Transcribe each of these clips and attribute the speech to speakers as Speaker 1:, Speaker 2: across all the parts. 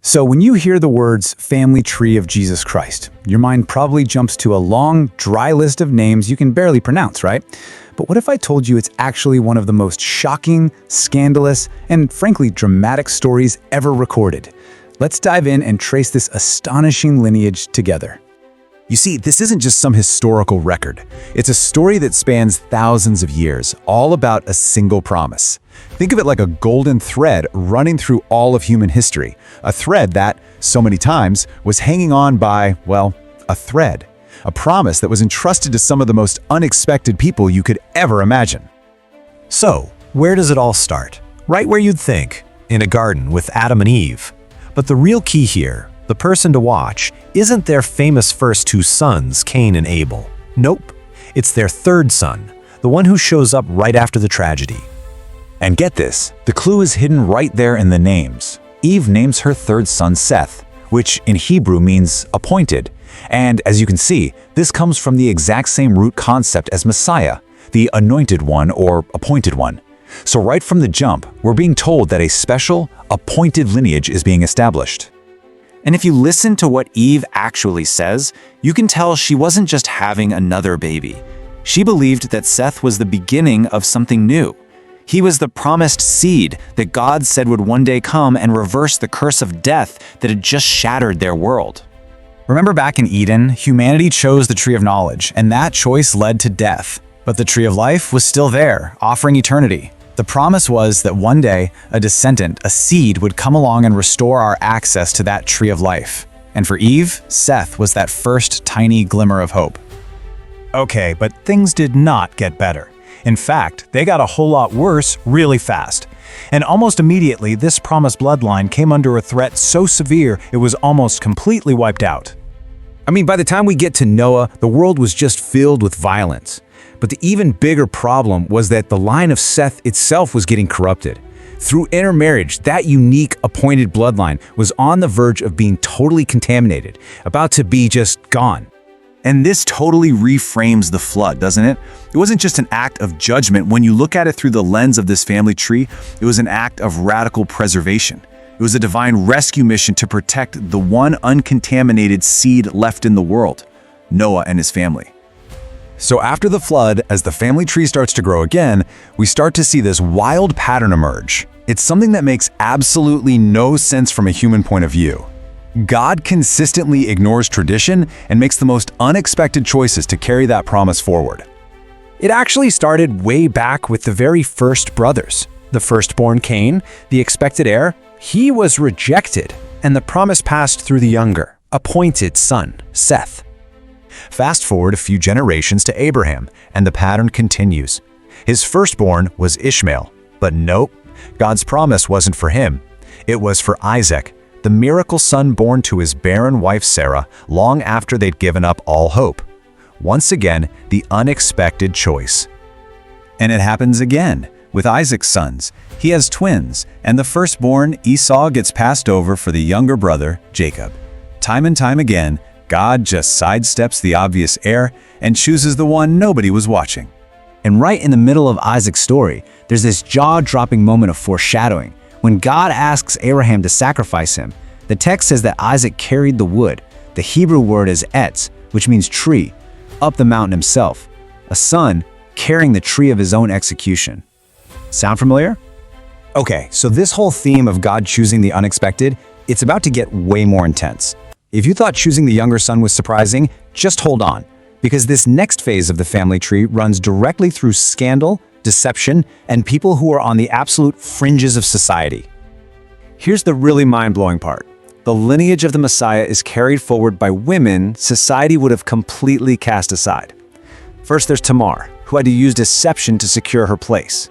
Speaker 1: So when you hear the words family tree of Jesus Christ, your mind probably jumps to a long, dry list of names you can barely pronounce, right? But what if I told you it's actually one of the most shocking, scandalous, and frankly dramatic stories ever recorded? Let's dive in and trace this astonishing lineage together.
Speaker 2: You see, this isn't just some historical record. It's a story that spans thousands of years, all about a single promise. Think of it like a golden thread running through all of human history. A thread that, so many times, was hanging on by, well, a thread. A promise that was entrusted to some of the most unexpected people you could ever imagine.
Speaker 3: So, where does it all start? Right where you'd think, in a garden with Adam and Eve. But the real key here, the person to watch, isn't their famous first two sons, Cain and Abel. Nope, it's their third son, the one who shows up right after the tragedy.
Speaker 2: And get this, the clue is hidden right there in the names. Eve names her third son Seth, which in Hebrew means appointed. And as you can see, this comes from the exact same root concept as Messiah, the anointed one or appointed one. So right from the jump, we're being told that a special, appointed lineage is being established.
Speaker 4: And if you listen to what Eve actually says, you can tell she wasn't just having another baby. She believed that Seth was the beginning of something new. He was the promised seed that God said would one day come and reverse the curse of death that had just shattered their world.
Speaker 1: Remember back in Eden, humanity chose the tree of knowledge, and that choice led to death. But the tree of life was still there, offering eternity. The promise was that one day, a descendant, a seed, would come along and restore our access to that tree of life. And for Eve, Seth was that first tiny glimmer of hope.
Speaker 3: Okay, but things did not get better. In fact, they got a whole lot worse really fast. And almost immediately, this promised bloodline came under a threat so severe it was almost completely wiped out.
Speaker 2: I mean, by the time we get to Noah, the world was just filled with violence. But the even bigger problem was that the line of Seth itself was getting corrupted. Through intermarriage, that unique appointed bloodline was on the verge of being totally contaminated, about to be just gone.
Speaker 4: And this totally reframes the flood, doesn't it? It wasn't just an act of judgment. When you look at it through the lens of this family tree, it was an act of radical preservation. It was a divine rescue mission to protect the one uncontaminated seed left in the world, Noah and his family.
Speaker 2: So after the flood, as the family tree starts to grow again, we start to see this wild pattern emerge. It's something that makes absolutely no sense from a human point of view. God consistently ignores tradition and makes the most unexpected choices to carry that promise forward.
Speaker 3: It actually started way back with the very first brothers. The firstborn Cain, the expected heir, he was rejected, and the promise passed through the younger, appointed son, Seth.
Speaker 2: Fast forward a few generations to Abraham, and the pattern continues. His firstborn was Ishmael, but nope, God's promise wasn't for him. It was for Isaac, the miracle son born to his barren wife Sarah long after they'd given up all hope. Once again, the unexpected choice. And it happens again with Isaac's sons. He has twins, and the firstborn, Esau, gets passed over for the younger brother, Jacob. Time and time again, God just sidesteps the obvious heir and chooses the one nobody was watching.
Speaker 5: And right in the middle of Isaac's story, there's this jaw-dropping moment of foreshadowing. When God asks Abraham to sacrifice him, the text says that Isaac carried the wood. The Hebrew word is etz, which means tree, up the mountain himself. A son carrying the tree of his own execution. Sound familiar?
Speaker 1: Okay, so this whole theme of God choosing the unexpected, it's about to get way more intense. If you thought choosing the younger son was surprising, just hold on, because this next phase of the family tree runs directly through scandal, deception, and people who are on the absolute fringes of society. Here's the really mind-blowing part. The lineage of the Messiah is carried forward by women society would have completely cast aside. First, there's Tamar, who had to use deception to secure her place.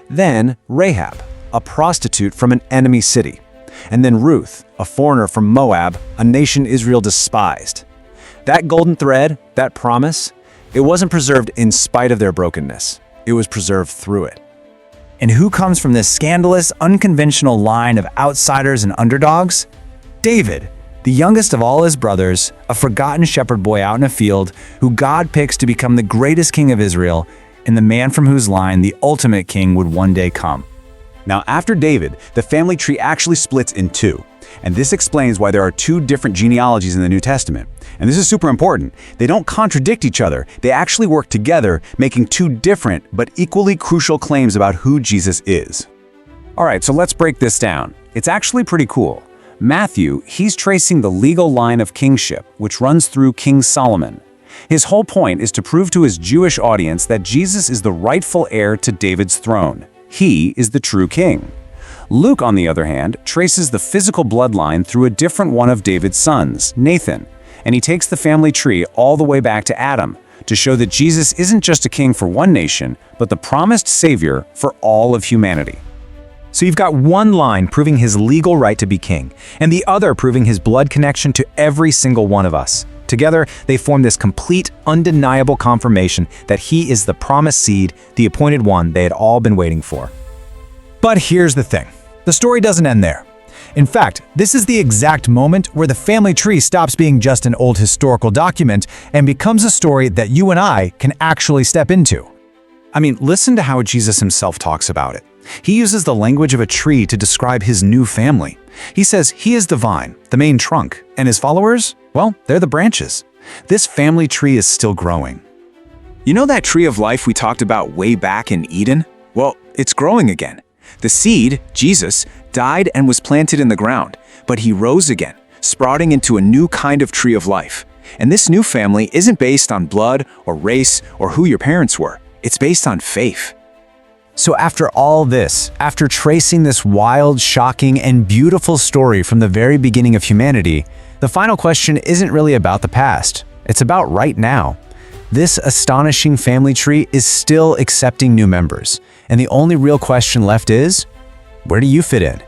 Speaker 1: Then, Rahab, a prostitute from an enemy city. And then Ruth, a foreigner from Moab, a nation Israel despised. That golden thread, that promise, it wasn't preserved in spite of their brokenness. It was preserved through it. And who comes from this scandalous, unconventional line of outsiders and underdogs? David, the youngest of all his brothers, a forgotten shepherd boy out in a field, who God picks to become the greatest king of Israel, and the man from whose line the ultimate king would one day come.
Speaker 2: Now, after David, the family tree actually splits in two.
Speaker 1: And this explains why there are two different genealogies in the New Testament. And this is super important. They don't contradict each other. They actually work together, making two different but equally crucial claims about who Jesus is. All right, so let's break this down. It's actually pretty cool. Matthew, he's tracing the legal line of kingship, which runs through King Solomon. His whole point is to prove to his Jewish audience that Jesus is the rightful heir to David's throne. He is the true king. Luke, on the other hand, traces the physical bloodline through a different one of David's sons, Nathan, and he takes the family tree all the way back to Adam to show that Jesus isn't just a king for one nation, but the promised savior for all of humanity.
Speaker 3: So you've got one line proving his legal right to be king, and the other proving his blood connection to every single one of us. Together, they form this complete, undeniable confirmation that he is the promised seed, the appointed one they had all been waiting for. But here's the thing. The story doesn't end there. In fact, this is the exact moment where the family tree stops being just an old historical document and becomes a story that you and I can actually step into.
Speaker 2: I mean, listen to how Jesus himself talks about it. He uses the language of a tree to describe his new family. He says he is the vine, the main trunk, and his followers, well, they're the branches. This family tree is still growing.
Speaker 4: You know that tree of life we talked about way back in Eden? Well, it's growing again. The seed, Jesus, died and was planted in the ground, but he rose again, sprouting into a new kind of tree of life. And this new family isn't based on blood or race or who your parents were. It's based on faith.
Speaker 3: So after all this, after tracing this wild, shocking, and beautiful story from the very beginning of humanity, the final question isn't really about the past. It's about right now. This astonishing family tree is still accepting new members, and the only real question left is, where do you fit in?